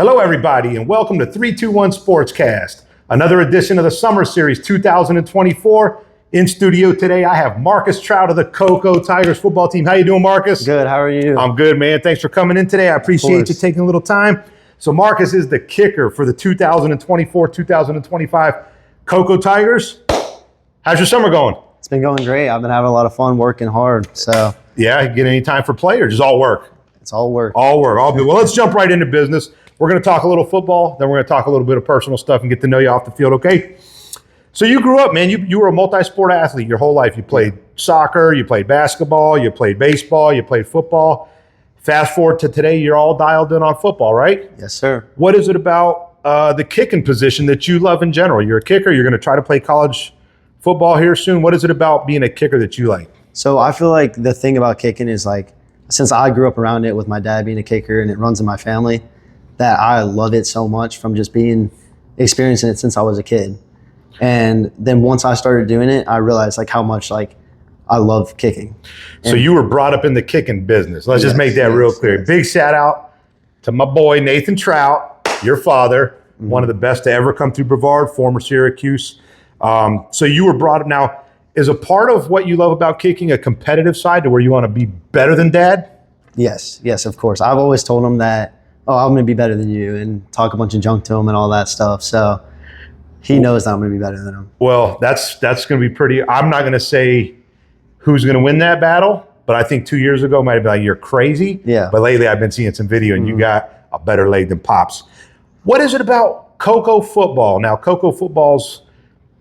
Hello, everybody, and welcome to 321 Sportscast, another edition of the Summer Series 2024. In studio today, I have Marcus Trout of the Cocoa Tigers football team. How you doing, Marcus? Good. How are you? I'm good, man. Thanks for coming in today. I appreciate you taking a little time. So Marcus is the kicker for the 2024-2025 Cocoa Tigers. How's your summer going? It's been going great. I've been having a lot of fun working hard. So yeah, get any time for play or just all work? It's all work. All work. All good. Well, let's jump right into business. We're going to talk a little football, then we're going to talk a little bit of personal stuff and get to know you off the field, okay? So you grew up, man. You were a multi-sport athlete your whole life. You played soccer, you played basketball, you played baseball, you played football. Fast forward to today, you're all dialed in on football, right? Yes, sir. What is it about the kicking position that you love in general? You're a kicker. You're going to try to play college football here soon. What is it about being a kicker that you like? So I feel like the thing about kicking is like, since I grew up around it with my dad being a kicker and it runs in my family, that I love it so much from just experiencing it since I was a kid. And then once I started doing it, I realized like how much like I love kicking. So you were brought up in the kicking business. Let's just make that real clear. Big shout out to my boy, Nathan Trout, your father, one of the best to ever come through Brevard, former Syracuse. So you were brought up. Now, is a part of what you love about kicking a competitive side to where you want to be better than dad? Yes, of course. I've always told him that, oh, I'm going to be better than you and talk a bunch of junk to him and all that stuff. So he knows that I'm going to be better than him. Well, that's going to be pretty. I'm not going to say who's going to win that battle, but I think 2 years ago might have been like, you're crazy. Yeah. But lately I've been seeing some video and you got a better leg than Pops. What is it about Cocoa football? Now, Cocoa football's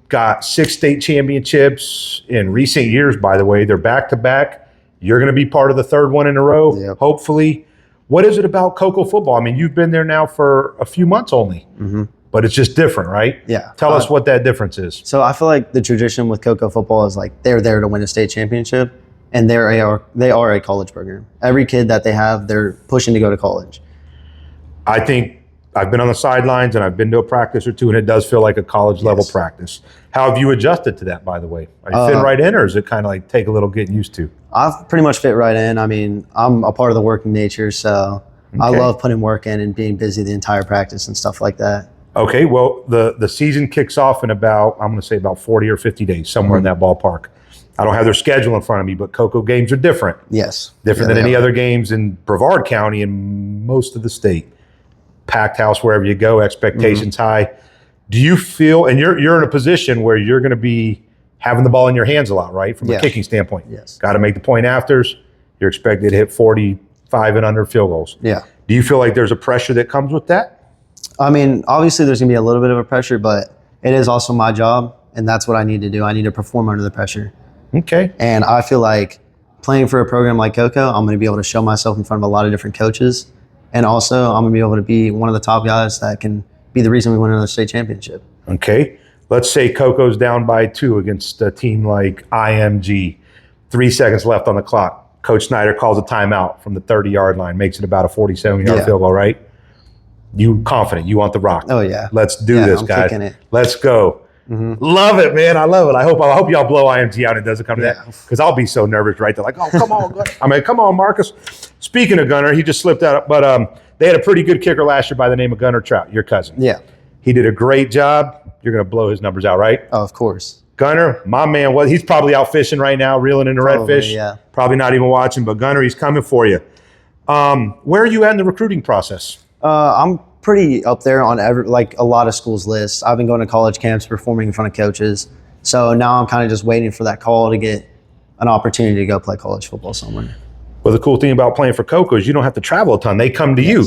got 6 state championships in recent years, by the way. They're back-to-back. You're going to be part of the third one in a row, hopefully. What is it about Cocoa football? I mean, you've been there now for a few months only, but it's just different, right? Yeah. Tell us what that difference is. So I feel like the tradition with Cocoa football is like they're there to win a state championship, and they are a college program. Every kid that they have, they're pushing to go to college. I think I've been on the sidelines and I've been to a practice or two, and it does feel like a college level practice. How have you adjusted to that, by the way? Are you fit right in, or is it kind of like take a little getting used to? I've pretty much fit right in. I mean, I'm a part of the working nature, so I love putting work in and being busy the entire practice and stuff like that. Okay, well, the season kicks off in about 40 or 50 days, somewhere in that ballpark. I don't have their schedule in front of me, but Cocoa games are different. Yes. Different than any other games in Brevard County and most of the state. Packed house wherever you go, expectations high. Do you feel, and you're in a position where you're going to be having the ball in your hands a lot, right? From a kicking standpoint. Yes. Got to make the point afters. You're expected to hit 45 and under field goals. Yeah. Do you feel like there's a pressure that comes with that? I mean, obviously there's going to be a little bit of a pressure, but it is also my job, and that's what I need to do. I need to perform under the pressure. Okay. And I feel like playing for a program like Cocoa, I'm going to be able to show myself in front of a lot of different coaches. And also, I'm going to be able to be one of the top guys that can be the reason we win another state championship. Okay. Let's say Cocoa's down by 2 against a team like IMG. 3 seconds left on the clock. Coach Snyder calls a timeout from the 30-yard line, makes it about a 47-yard field goal, right? You confident. You want the rock. Oh, yeah. Let's do this, I'm guys. kicking it. Let's go. Love it, man. I love it. I hope y'all blow IMG out and it doesn't come to that, because I'll be so nervous, right? They're like, oh, come on, Gunner. I mean, come on, Marcus. Speaking of Gunner, he just slipped out, but they had a pretty good kicker last year by the name of Gunner Trout, your cousin. Yeah. He did a great job. You're going to blow his numbers out, right? Oh, of course. Gunner, my man, he's probably out fishing right now, reeling in the redfish. Yeah. Probably not even watching, but Gunner, he's coming for you. Where are you at in the recruiting process? I'm pretty up there on a lot of schools' lists. I've been going to college camps, performing in front of coaches. So now I'm kind of just waiting for that call to get an opportunity to go play college football somewhere. Well, the cool thing about playing for Cocoa is you don't have to travel a ton. They come to you.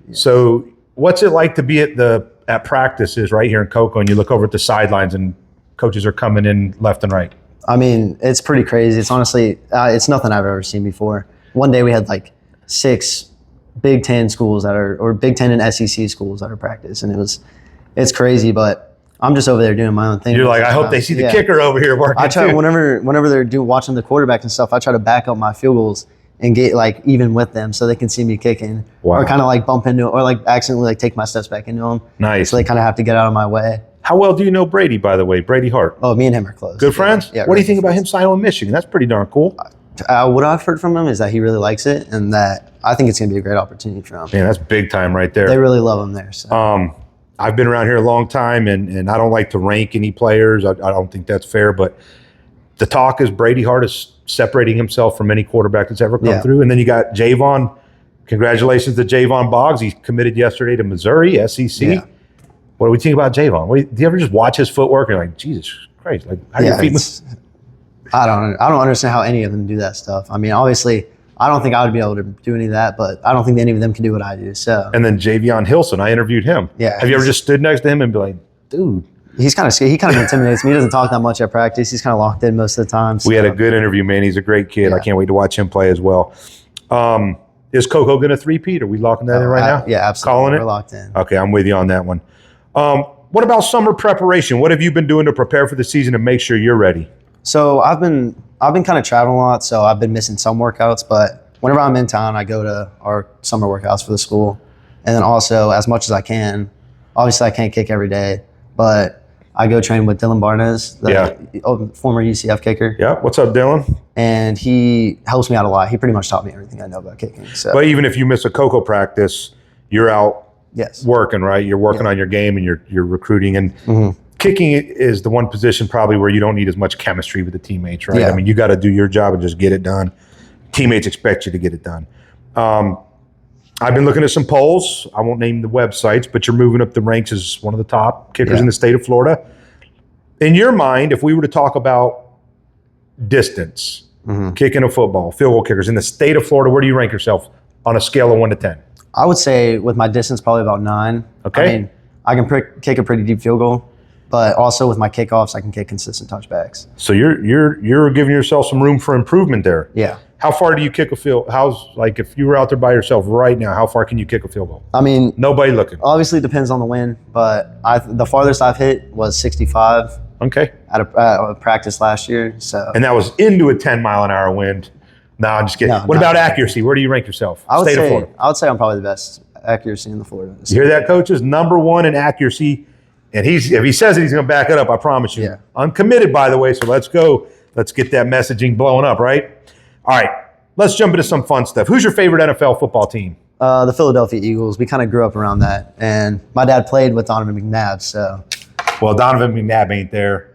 Yes. So what's it like to be at practices right here in Cocoa and you look over at the sidelines and coaches are coming in left and right? I mean, it's pretty crazy. It's honestly, it's nothing I've ever seen before. One day we had like 6 Big Ten schools or Big Ten and SEC schools that are practice, and it's crazy, but I'm just over there doing my own thing. You're like, I hope they see the kicker over here working. I try whenever they're watching the quarterback and stuff, I try to back up my field goals and get like even with them so they can see me kicking. Wow. Or kind of like bump into or like accidentally like take my steps back into them. Nice. So they kind of have to get out of my way. How well do you know Brady, by the way? Brady Hart. Oh, me and him are close. Good friends? Yeah, what do you think about him signing with Michigan? That's pretty darn cool. What I've heard from him is that he really likes it, and that I think it's going to be a great opportunity for him. Man, that's big time right there. They really love him there. So. I've been around here a long time, and I don't like to rank any players. I don't think that's fair, but the talk is Brady Hart is separating himself from any quarterback that's ever come through. And then you got Javon. Congratulations to Javon Boggs. He committed yesterday to Missouri, SEC. Yeah. What do we think about Javon? Do you ever just watch his footwork and you're like, Jesus Christ, like how do your feet move? I don't understand how any of them do that stuff. I mean, obviously, I don't think I would be able to do any of that, but I don't think any of them can do what I do. So. And then Javion Hilson, I interviewed him. Yeah. Have you ever just stood next to him and be like, dude? He kind of intimidates me. He doesn't talk that much at practice. He's kind of locked in most of the time. So. We had a good interview, man. He's a great kid. I can't wait to watch him play as well. Is Coco going to three-peat? Are we locking that in right now? Yeah, absolutely. Calling it? We're locked in. Okay, I'm with you on that one. What about summer preparation? What have you been doing to prepare for the season and make sure you're ready? So I've been kind of traveling a lot, so I've been missing some workouts, but whenever I'm in town, I go to our summer workouts for the school. And then also, as much as I can, obviously I can't kick every day, but I go train with Dylan Barnes, the former UCF kicker. Yeah, what's up, Dylan? And he helps me out a lot. He pretty much taught me everything I know about kicking. So. But even if you miss a Coco practice, you're out working, right? You're working on your game and you're recruiting. And kicking is the one position probably where you don't need as much chemistry with the teammates, right? Yeah. I mean, you got to do your job and just get it done. Teammates expect you to get it done. I've been looking at some polls. I won't name the websites, but you're moving up the ranks as one of the top kickers in the state of Florida. In your mind, if we were to talk about distance, kicking a football, field goal kickers in the state of Florida, where do you rank yourself on a scale of 1 to 10? I would say with my distance, probably about 9. Okay. I mean, I can kick a pretty deep field goal, but also with my kickoffs, I can kick consistent touchbacks. So you're giving yourself some room for improvement there. Yeah. How far do you kick a field? Like if you were out there by yourself right now, how far can you kick a field goal? I mean, nobody looking. Obviously, it depends on the wind, but the farthest I've hit was 65. Okay. At a practice last year. So. And that was into a 10-mile-an-hour wind. No, I'm just kidding. No, what about accuracy? Where do you rank yourself? I would say I'm probably the best accuracy in the Florida. You hear that, coaches? Number 1 in accuracy. And if he says it, he's going to back it up. I promise you. Yeah. I'm committed, by the way. So let's go. Let's get that messaging blowing up, right? All right. Let's jump into some fun stuff. Who's your favorite NFL football team? The Philadelphia Eagles. We kind of grew up around that. And my dad played with Donovan McNabb. So. Well, Donovan McNabb ain't there.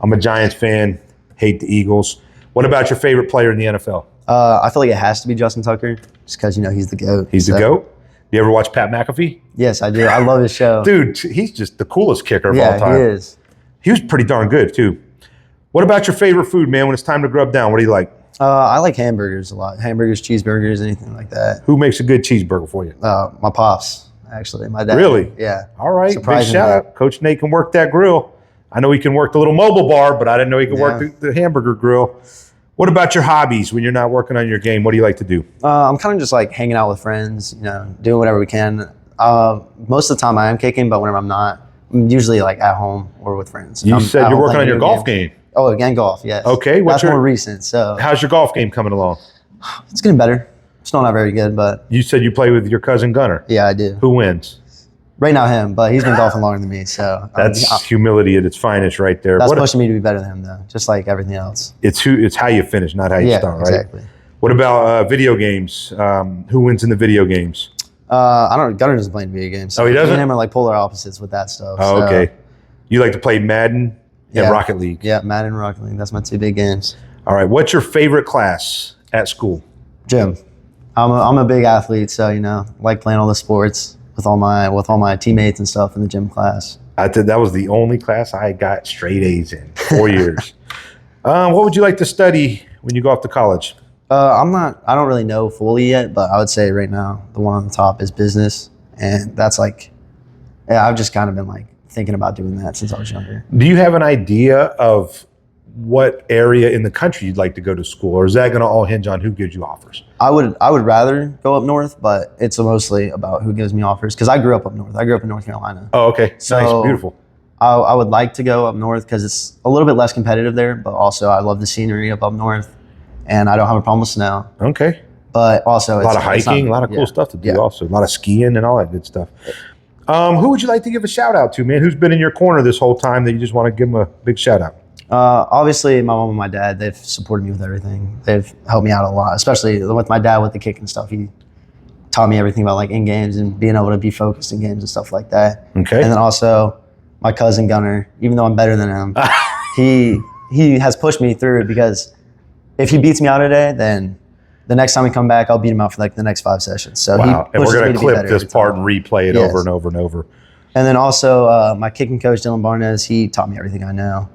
I'm a Giants fan. Hate the Eagles. What about your favorite player in the NFL? I feel like it has to be Justin Tucker, just because he's the GOAT. He's the GOAT? You ever watch Pat McAfee? Yes, I do. I love his show. Dude, he's just the coolest kicker of all time. Yeah, he is. He was pretty darn good, too. What about your favorite food, man, when it's time to grub down? What do you like? I like hamburgers a lot. Hamburgers, cheeseburgers, anything like that. Who makes a good cheeseburger for you? My pops, actually. My dad. Really? Yeah. All right. Big shout out. Coach Nate can work that grill. I know he can work the little mobile bar, but I didn't know he could work the hamburger grill. What about your hobbies when you're not working on your game? What do you like to do? I'm kind of just like hanging out with friends, doing whatever we can. Most of the time I am kicking, but whenever I'm not, I'm usually like at home or with friends. You said you're working on your golf game. Oh, again, golf, yes. Okay. That's more recent. So how's your golf game coming along? It's getting better. Still not very good, but. You said you play with your cousin Gunnar. Yeah, I do. Who wins? Right now him, but he's been golfing longer than me, so. That's humility at its finest right there. That's pushing me to be better than him, though, just like everything else. It's how you finish, not how you start, right? Exactly. What about video games? Who wins in the video games? I don't know. Gunnar doesn't play in video games. So he doesn't? Me and him are like polar opposites with that stuff. Oh, okay. You like to play Madden and Rocket League? Yeah, Madden and Rocket League. That's my 2 big games. All right. What's your favorite class at school? Gym. I'm a big athlete, so like playing all the sports with all my teammates and stuff in the gym class. I think that was the only class I got straight A's in 4 years. What would you like to study when you go off to college? I don't really know fully yet, but I would say right now the one on the top is business, and that's I've just kind of been like thinking about doing that since I was younger. Do you have an idea of what area in the country you'd like to go to school, or is that going to all hinge on who gives you offers? I would rather go up north, but it's mostly about who gives me offers because I grew up up north. I grew up in North Carolina. Oh, okay. So nice, beautiful. I would like to go up north because it's a little bit less competitive there, but also I love the scenery up north, and I don't have a problem with snow. Okay. But also a lot of hiking, a lot of cool stuff to do also. A lot of skiing and all that good stuff. Who would you like to give a shout out to, man? Who's been in your corner this whole time that you just want to give them a big shout out? Obviously, my mom and my dad, they've supported me with everything. They've helped me out a lot, especially with my dad with the kicking stuff. He taught me everything about like in games and being able to be focused in games and stuff like that. Okay. And then also my cousin Gunner, even though I'm better than him, he has pushed me through it because if he beats me out today, then the next time we come back, I'll beat him out for like the next 5 sessions. So wow. And we're going to clip this part time. and replay it Yes. over and over and over. And then also my kicking coach, Dylan Barnes, he taught me everything I know.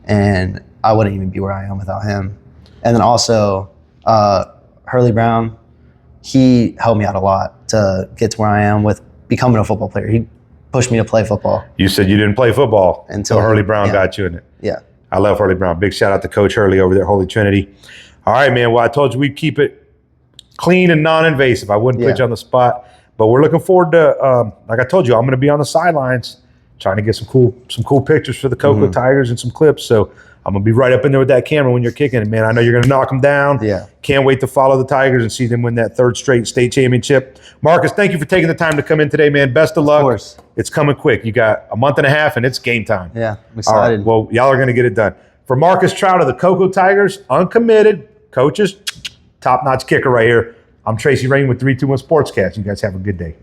And I wouldn't even be where I am without him. And then also Hurley Brown, he helped me out a lot to get to where I am with becoming a football player. He pushed me to play football. You said you didn't play football until Hurley Brown got you in it. Yeah. I love Hurley Brown. Big shout out to Coach Hurley over there at Holy Trinity. All right, man. Well, I told you we'd keep it clean and non-invasive. I wouldn't put you on the spot. But we're looking forward to, like I told you, I'm going to be on the sidelines trying to get some cool pictures for the Cocoa Tigers and some clips. So I'm going to be right up in there with that camera when you're kicking it, man. I know you're going to knock them down. Yeah. Can't wait to follow the Tigers and see them win that 3rd straight state championship. Marcus, thank you for taking the time to come in today, man. Best of luck. Of course. It's coming quick. You got a month and a half, and it's game time. Yeah, I'm All excited. right. Well, y'all are going to get it done. For Marcus Trout of the Cocoa Tigers, uncommitted, coaches, top-notch kicker right here. I'm Tracy Rain with 321 Sportscast. You guys have a good day.